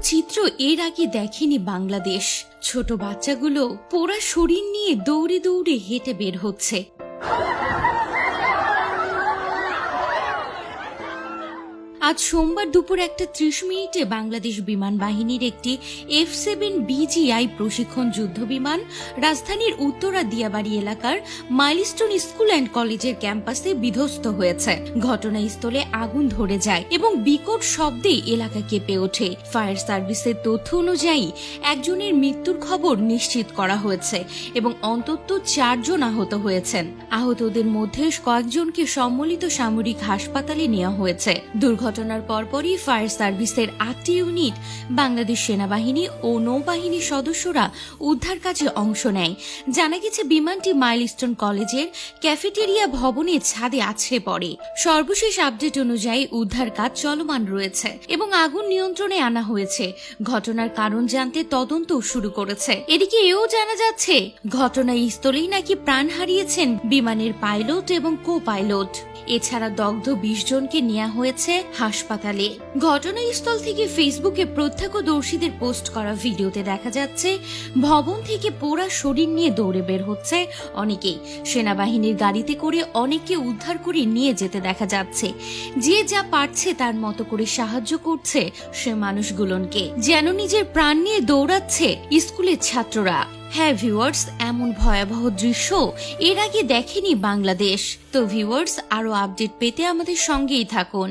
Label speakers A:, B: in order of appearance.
A: চিত্র এর আগে দেখেনি বাংলাদেশ। ছোট বাচ্চাগুলো পোড়া শরীর নিয়ে দৌড়ে দৌড়ে হেঁটে বের হচ্ছে। আজ সোমবার দুপুর 1:30 বাংলাদেশ বিমান বাহিনীর একটি F-7 BGI প্রশিক্ষণ যুদ্ধ বিমান রাজধানীর উত্তরা দিয়াবাড়ি এলাকার মাইলস্টোন স্কুল অ্যান্ড কলেজের ক্যাম্পাসে বিধ্বস্ত হয়েছে। ঘটনাস্থলে আগুন ধরে যায় এবং বিকট শব্দে এলাকা কেঁপে ওঠে। ফায়ার সার্ভিসের তথ্য অনুযায়ী একজনের মৃত্যুর খবর নিশ্চিত করা হয়েছে এবং অন্তত 4 জন আহত হয়েছেন। আহতদের মধ্যে কয়েকজনকে সম্মিলিত সামরিক হাসপাতালে নেওয়া হয়েছে। ঘটনার পরপরই ফায়ার সার্ভিসের 8টি ইউনিট, বাংলাদেশ সেনাবাহিনী ও নৌবাহিনীর সদস্যরা উদ্ধার কাজে অংশ নেয়। জানা গেছে বিমানটি মাইলস্টোন কলেজের ক্যাফেটেরিয়া ভবনের ছাদে আছড়ে পড়ে। সর্বশেষ আপডেট অনুযায়ী উদ্ধার কাজ চলমান রয়েছে এবং আগুন নিয়ন্ত্রণে আনা হয়েছে। ঘটনার কারণ জানতে তদন্ত শুরু করেছে। এদিকে এও জানা যাচ্ছে ঘটনাস্থলেই নাকি প্রাণ হারিয়েছেন বিমানের পাইলট এবং কো পাইলট। এছাড়া দগ্ধ 20 জনকে নেওয়া হয়েছে হাসপাতালে। ঘটনাস্থল থেকে ফেসবুকে প্রত্যক্ষদর্শীদের পোস্ট করা ভিডিওতে দেখা যাচ্ছে ভবন থেকে পোড়া শরীর নিয়ে দৌড়ে বের হচ্ছে অনেকেই। সেনাবাহিনীর গাড়িতে করে অনেককে উদ্ধার করে নিয়ে যেতে দেখা যাচ্ছে। যে যা পারছে তার মতো করে সাহায্য করছে সে মানুষগুলোকে, যেন নিজের প্রাণ নিয়ে দৌড়াচ্ছে স্কুলের ছাত্ররা। হ্যাঁ ভিউয়ার্স, এমন ভয়াবহ দৃশ্য এর আগে দেখেনি বাংলাদেশ। তো ভিউয়ার্স, আরো আপডেট পেতে আমাদের সঙ্গেই থাকুন।